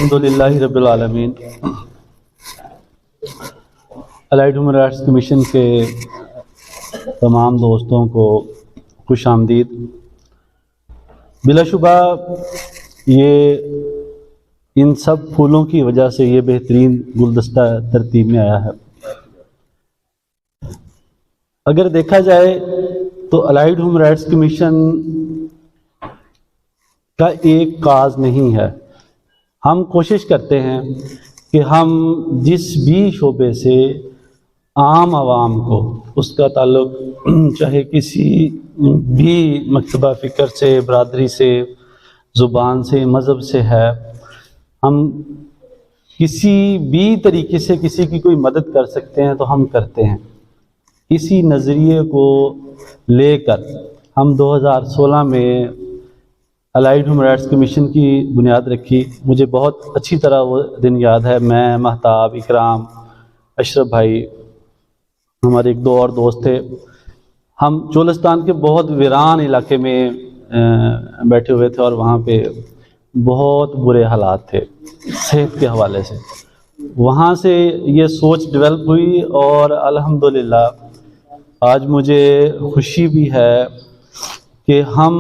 अल्हम्दुलिल्लाहि रब्बिल आलमीन। Allied human rights commission के तमाम दोस्तों को खुश आमदीद। बिलाशुबा ये इन सब फूलों की वजह से ये बेहतरीन गुलदस्ता तरतीब में आया है। अगर देखा जाए तो अलाइड ह्यूमन राइट्स कमीशन का एक काज नहीं है। हम कोशिश करते हैं कि हम जिस भी शोबे से आम आवाम को उसका ताल्लुक चाहे किसी भी मकतबा फ़िक्र से, बरादरी से, ज़ुबान से, मज़हब से है, हम किसी भी तरीके से किसी की कोई मदद कर सकते हैं तो हम करते हैं। इसी नज़रिए को लेकर हम 2016 में अलाइड ह्यूमन राइट्स कमीशन की बुनियाद रखी। मुझे बहुत अच्छी तरह वो दिन याद है। मैं, महताब, इकराम, अशरफ भाई, हमारे एक दो और दोस्त थे। हम चोलिस्तान के बहुत वीरान इलाके में बैठे हुए थे और वहाँ पे बहुत बुरे हालात थे सेहत के हवाले से। वहाँ से ये सोच डेवलप हुई और अल्हम्दुलिल्लाह आज मुझे खुशी भी है कि हम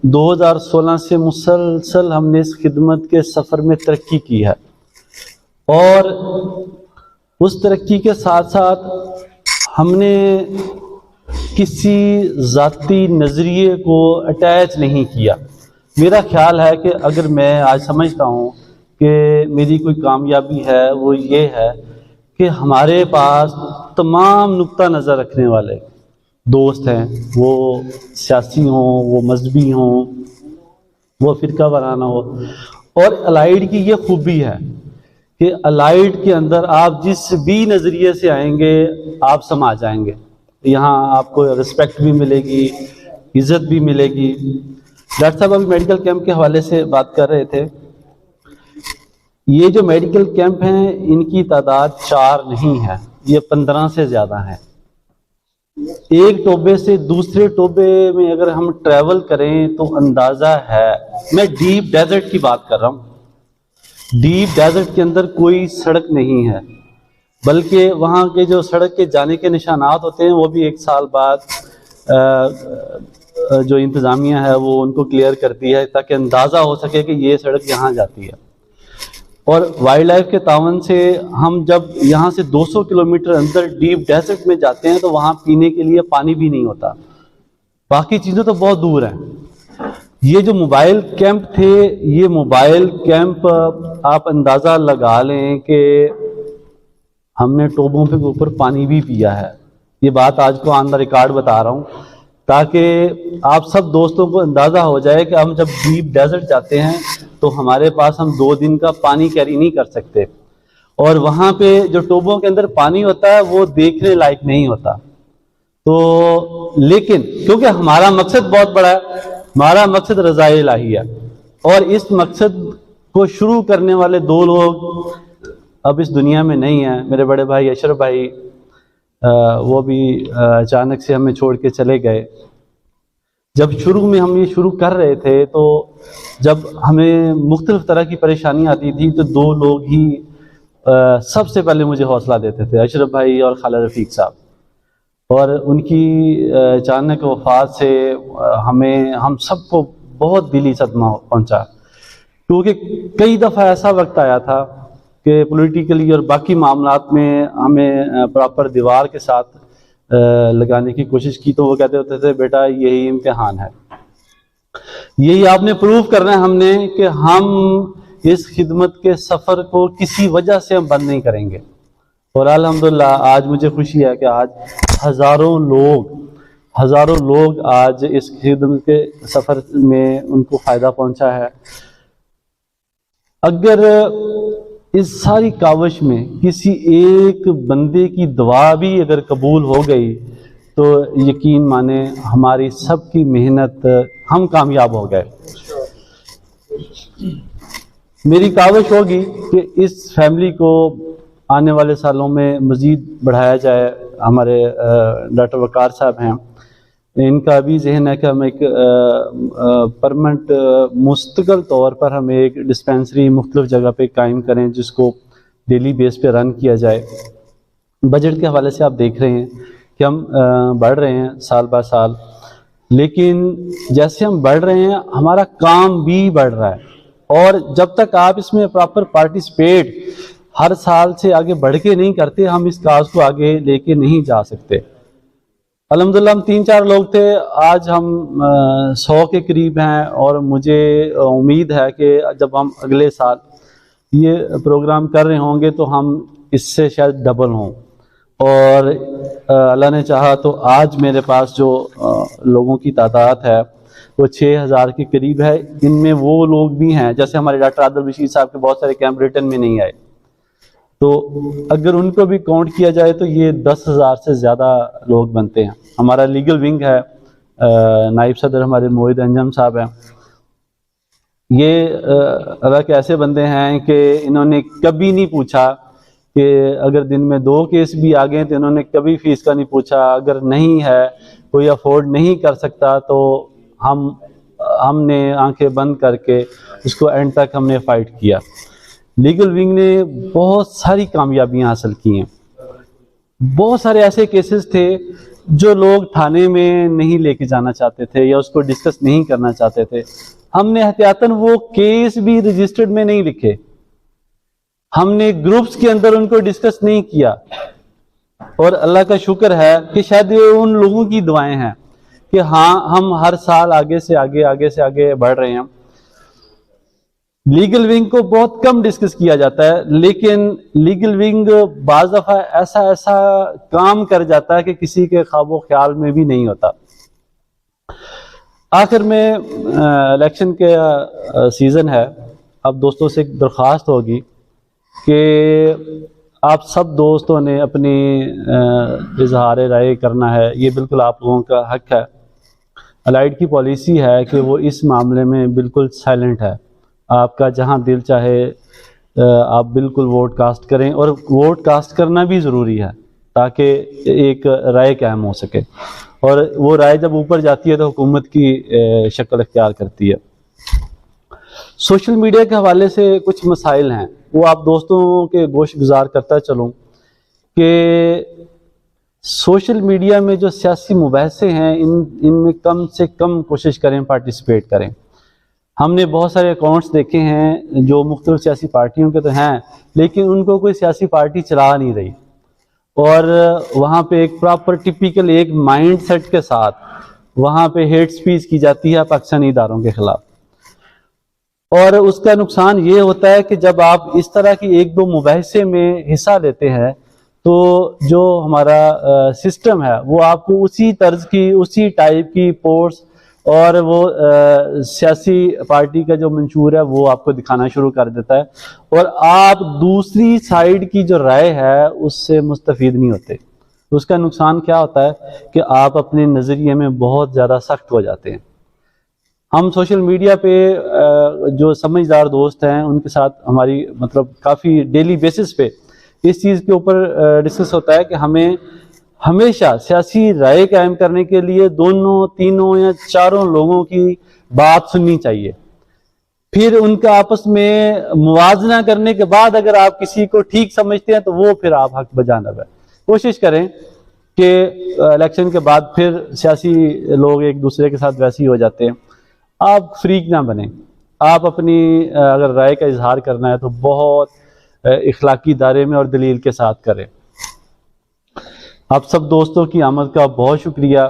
2016 से मुसलसल हमने इस खिदमत के सफ़र में तरक्की की है और उस तरक्की के साथ साथ हमने किसी ज़ाती नज़रिए को अटैच नहीं किया। मेरा ख्याल है कि अगर मैं आज समझता हूँ कि मेरी कोई कामयाबी है वो ये है कि हमारे पास तमाम नुक्ता नज़र रखने वाले दोस्त हैं, वो सियासी हों, वो मजहबी हों, वो फ़िरका वाराना हो। और अलाइड की ये खूबी है कि अलाइड के अंदर आप जिस भी नज़रिए से आएंगे आप समा जाएंगे। यहाँ आपको रिस्पेक्ट भी मिलेगी, इज़्ज़त भी मिलेगी। डॉक्टर साहब अभी मेडिकल कैंप के हवाले से बात कर रहे थे। ये जो मेडिकल कैंप हैं इनकी तादाद 4 नहीं है, ये 15 से ज़्यादा है। एक टोबे से दूसरे टोबे में अगर हम ट्रैवल करें तो अंदाज़ा है, मैं डीप डेजर्ट की बात कर रहा हूँ। डीप डेजर्ट के अंदर कोई सड़क नहीं है, बल्कि वहाँ के जो सड़क के जाने के निशानात होते हैं वो भी 1 साल बाद जो इंतज़ामिया है वो उनको क्लियर करती है ताकि अंदाज़ा हो सके कि ये सड़क यहाँ जाती है। और वाइल्ड लाइफ के तावन से हम जब यहाँ से 200 किलोमीटर अंदर डीप डेजर्ट में जाते हैं तो वहाँ पीने के लिए पानी भी नहीं होता, बाकी चीज़ें तो बहुत दूर हैं। ये जो मोबाइल कैंप थे, ये मोबाइल कैंप आप अंदाज़ा लगा लें कि हमने टोबों के ऊपर पानी भी पिया है। ये बात आज को ऑन द रिकॉर्ड बता रहा हूँ ताकि आप सब दोस्तों को अंदाज़ा हो जाए कि हम जब डीप डेजर्ट जाते हैं तो हमारे पास हम 2 दिन का पानी कैरी नहीं कर सकते। और वहाँ पे जो टोबों के अंदर पानी होता है वो देखने लायक नहीं होता। तो लेकिन क्योंकि हमारा मकसद बहुत बड़ा है, हमारा मकसद रज़ाए इलाही है और इस मकसद को शुरू करने वाले 2 लोग अब इस दुनिया में नहीं हैं। मेरे बड़े भाई अशरफ भाई, वो भी अचानक से हमें छोड़ के चले गए। जब शुरू में हम ये शुरू कर रहे थे तो जब हमें मुख्तलिफ तरह की परेशानी आती थी तो 2 लोग ही सबसे पहले मुझे हौसला देते थे, अशरफ भाई और खालिद रफ़ीक साहब। और उनकी अचानक वफ़ात से हम सबको बहुत दिली सदमा पहुंचा, क्योंकि कई दफ़ा ऐसा वक्त आया था कि पॉलिटिकली और बाकी मामलात में हमें प्रॉपर दीवार के साथ लगाने की कोशिश की तो वो कहते होते थे बेटा यही इम्तिहान है, यही आपने प्रूव करना है हमने कि हम इस खिदमत के सफ़र को किसी वजह से हम बंद नहीं करेंगे। और अल्हम्दुलिल्लाह आज मुझे खुशी है कि आज हज़ारों लोग आज इस खिदमत के सफ़र में उनको फ़ायदा पहुंचा है। अगर इस सारी काविश में किसी एक बंदे की दुआ भी अगर कबूल हो गई तो यकीन माने हमारी सबकी मेहनत, हम कामयाब हो गए। मेरी काविश होगी कि इस फैमिली को आने वाले सालों में मज़ीद बढ़ाया जाए। हमारे डॉक्टर वकार साहब हैं, इनका भी जहन है कि हम एक परमानेंट मुस्तकिल तौर पर हम एक डिस्पेंसरी मुख्तलिफ जगह पे कायम करें जिसको डेली बेस पे रन किया जाए। बजट के हवाले से आप देख रहे हैं कि हम बढ़ रहे हैं साल बार साल, लेकिन जैसे हम बढ़ रहे हैं हमारा काम भी बढ़ रहा है, और जब तक आप इसमें प्रॉपर पार्टिसिपेट हर साल से आगे बढ़ के नहीं करते, हम इस काज को आगे लेके नहीं जा सकते। अल्हम्दुलिल्लाह हम 3-4 लोग थे, आज हम 100 के करीब हैं, और मुझे उम्मीद है कि जब हम अगले साल ये प्रोग्राम कर रहे होंगे तो हम इससे शायद डबल हों। और अल्लाह ने चाहा तो आज मेरे पास जो लोगों की तादाद है वो 6000 के करीब है। इनमें वो लोग भी हैं, जैसे हमारे डॉक्टर आदिल बशीर साहब के बहुत सारे कैंप रिटर्न में नहीं आए, तो अगर उनको भी काउंट किया जाए तो ये 10,000 से ज़्यादा लोग बनते हैं। हमारा लीगल विंग है, नाइब सदर हमारे मोहिद अंजम साहब हैं। ये अगर ऐसे बंदे हैं कि इन्होंने कभी नहीं पूछा कि अगर दिन में 2 केस भी आ गए तो इन्होंने कभी फीस का नहीं पूछा। अगर नहीं है, कोई अफोर्ड नहीं कर सकता, तो हमने आंखें बंद करके उसको एंड तक हमने फ़ाइट किया। लीगल विंग ने बहुत सारी कामयाबियां हासिल की हैं। बहुत सारे ऐसे केसेस थे जो लोग थाने में नहीं लेके जाना चाहते थे या उसको डिस्कस नहीं करना चाहते थे। हमने एहतियातन वो केस भी रजिस्टर्ड में नहीं लिखे, हमने ग्रुप्स के अंदर उनको डिस्कस नहीं किया। और अल्लाह का शुक्र है कि शायद ये उन लोगों की दुआएं हैं कि हाँ, हम हर साल आगे से आगे बढ़ रहे हैं। लीगल विंग को बहुत कम डिस्कस किया जाता है, लेकिन लीगल विंग बाज़ दफ़ा ऐसा काम कर जाता है कि किसी के ख्वाबो ख्याल में भी नहीं होता। आखिर में इलेक्शन के सीज़न है, अब दोस्तों से एक दरख्वास्त होगी कि आप सब दोस्तों ने अपनी इजहार राय करना है, ये बिल्कुल आप लोगों का हक है। अलाइड की पॉलिसी है कि वो इस मामले में बिल्कुल साइलेंट है। आपका जहां दिल चाहे आप बिल्कुल वोट कास्ट करें, और वोट कास्ट करना भी ज़रूरी है ताकि एक राय कायम हो सके, और वो राय जब ऊपर जाती है तो हुकूमत की शक्ल इख्तियार करती है। सोशल मीडिया के हवाले से कुछ मसाइल हैं, वो आप दोस्तों के गोश गुजार करता चलूँ कि सोशल मीडिया में जो सियासी मुबाहसे हैं इनमें कम से कम कोशिश करें पार्टिसिपेट करें। हमने बहुत सारे अकाउंट्स देखे हैं जो मुख्तलिफ सियासी पार्टियों के तो हैं, लेकिन उनको कोई सियासी पार्टी चला नहीं रही, और वहाँ पे एक प्रॉपर टिपिकल एक माइंड सेट के साथ वहाँ पे हेट स्पीच की जाती है पाकिस्तानी इदारों के खिलाफ। और उसका नुकसान ये होता है कि जब आप इस तरह की 1-2 मुबाहिसे में हिस्सा लेते हैं तो जो हमारा सिस्टम है वो आपको उसी तर्ज की, उसी टाइप की पोस्ट और वो सियासी पार्टी का जो मंशूर है वो आपको दिखाना शुरू कर देता है, और आप दूसरी साइड की जो राय है उससे मुस्तफीद नहीं होते। तो उसका नुकसान क्या होता है कि आप अपने नज़रिए में बहुत ज़्यादा सख्त हो जाते हैं। हम सोशल मीडिया पे जो समझदार दोस्त हैं उनके साथ हमारी मतलब काफ़ी डेली बेसिस पे इस चीज़ के ऊपर डिस्कस होता है कि हमें हमेशा सियासी राय कायम करने के लिए 2, 3 या 4 लोगों की बात सुननी चाहिए। फिर उनका आपस में मुवाजना करने के बाद अगर आप किसी को ठीक समझते हैं तो वो फिर आप हक बजानब है। कोशिश करें कि इलेक्शन के बाद फिर सियासी लोग एक दूसरे के साथ वैसे ही हो जाते हैं, आप फ्रीक ना बने। आप अपनी अगर राय का इजहार करना है तो बहुत इखलाकी दायरे में और दलील के साथ करें। आप सब दोस्तों की आमद का बहुत शुक्रिया,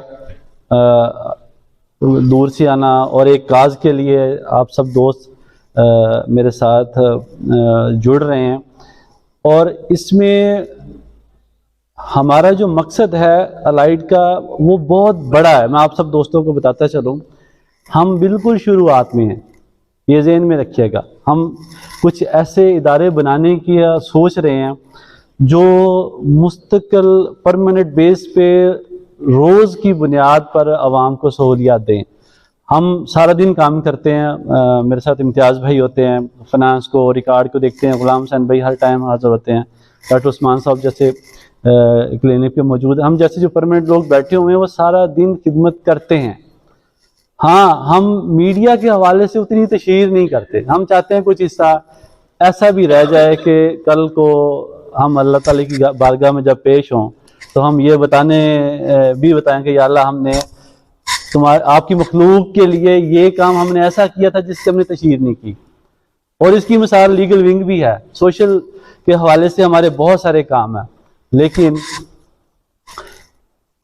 दूर से आना और एक काज के लिए आप सब दोस्त मेरे साथ जुड़ रहे हैं, और इसमें हमारा जो मकसद है अलाइड का वो बहुत बड़ा है। मैं आप सब दोस्तों को बताता चलूँ, हम बिल्कुल शुरुआत में हैं, ये ज़हन में रखिएगा। हम कुछ ऐसे इदारे बनाने की सोच रहे हैं जो मुस्तकिल परमानेंट बेस पे रोज़ की बुनियाद पर आवाम को सहूलियात दें। हम सारा दिन काम करते हैं, मेरे साथ इम्तियाज़ भाई होते हैं, फाइनेंस को रिकॉर्ड को देखते हैं, गुलाम हुसैन भाई हर टाइम हाज़िर होते हैं, डॉक्टर उस्मान साहब जैसे क्लिनिक पे मौजूद है। हम जैसे जो परमानेंट लोग बैठे हुए हैं वो सारा दिन खिदमत करते हैं। हाँ, हम मीडिया के हवाले से उतनी तशहीर नहीं करते। हम चाहते हैं कुछ हिस्सा ऐसा भी रह जाए कि कल को हम अल्लाह ताला की बारगाह में जब पेश हों तो हम ये बताएं कि या अल्लाह, हमने आपकी मखलूक के लिए ये काम हमने ऐसा किया था जिससे हमने तशहीर नहीं की। और इसकी मिसाल लीगल विंग भी है। सोशल के हवाले से हमारे बहुत सारे काम हैं, लेकिन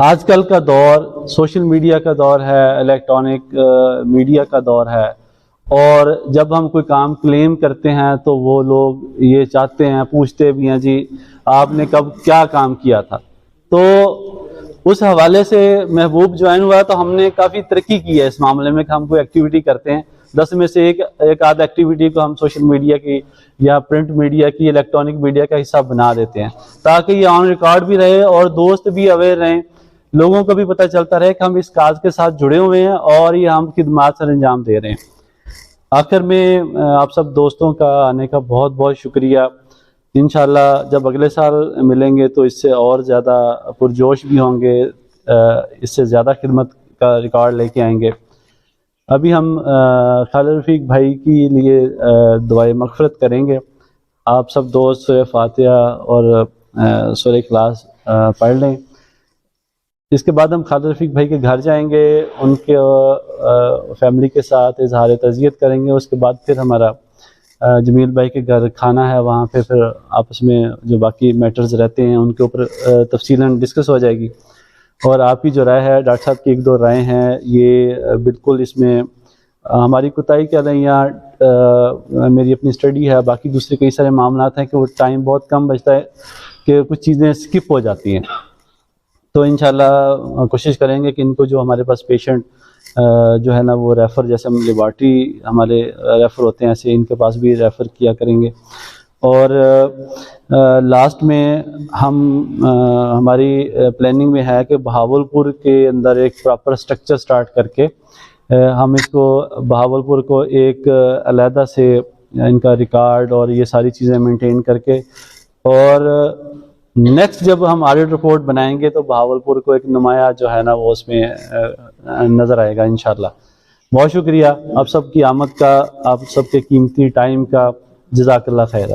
आजकल का दौर सोशल मीडिया का दौर है, इलेक्ट्रॉनिक मीडिया का दौर है, और जब हम कोई काम क्लेम करते हैं तो वो लोग ये चाहते हैं, पूछते भी हैं, जी आपने कब क्या काम किया था। तो उस हवाले से महबूब ज्वाइन हुआ तो हमने काफ़ी तरक्की की है इस मामले में कि हम कोई एक्टिविटी करते हैं, 10 में से एक आध एक्टिविटी को हम सोशल मीडिया की या प्रिंट मीडिया की, इलेक्ट्रॉनिक मीडिया का हिस्सा बना देते हैं, ताकि ये ऑन रिकॉर्ड भी रहे और दोस्त भी अवेयर रहें, लोगों को भी पता चलता रहे कि हम इस काज के साथ जुड़े हुए हैं और ये हम खिदमत सर अंजाम दे रहे हैं। आखिर में आप सब दोस्तों का आने का बहुत बहुत शुक्रिया। इंशाल्लाह जब अगले साल मिलेंगे तो इससे और ज़्यादा पुरजोश भी होंगे, इससे ज़्यादा खिदमत का रिकॉर्ड लेके आएंगे। अभी हम खालिद रफ़ीक भाई के लिए दुआए मग़फ़िरत करेंगे। आप सब दोस्त सूरह फातिहा और सूरह इखलास पढ़ लें। इसके बाद हम खालिद रफ़ीक भाई के घर जाएंगे, उनके फैमिली के साथ इजहार तज़ियत करेंगे। उसके बाद फिर हमारा जमील भाई के घर खाना है, वहाँ पे फिर आपस में जो बाकी मैटर्स रहते हैं उनके ऊपर तफसीलन डिस्कस हो जाएगी। और आपकी जो राय है, डॉक्टर साहब की एक दो राय हैं, ये बिल्कुल इसमें हमारी कोताही क्या नहीं, यहाँ मेरी अपनी स्टडी है, बाकी दूसरे कई सारे मामला हैं कि वो टाइम बहुत कम बचता है कि कुछ चीज़ें स्किप हो जाती हैं। तो इंशाल्लाह कोशिश करेंगे कि इनको जो हमारे पास पेशेंट जो है ना वो रेफ़र, जैसे हम लेबॉर्ट्री हमारे रेफ़र होते हैं, ऐसे इनके पास भी रेफ़र किया करेंगे। और लास्ट में हम हमारी प्लानिंग में है कि बहावलपुर के अंदर एक प्रॉपर स्ट्रक्चर स्टार्ट करके हम इसको बहावलपुर को एक अलहदा से इनका रिकॉर्ड और ये सारी चीज़ें मेंटेन करके, और नेक्स्ट जब हम ऑडिट रिपोर्ट बनाएंगे तो बहावलपुर को एक नुमाया जो है ना वो उसमें नज़र आएगा इंशाल्लाह। बहुत शुक्रिया आप सब की आमद का, आप सबके कीमती टाइम का। जज़ाकल्लाह खैर।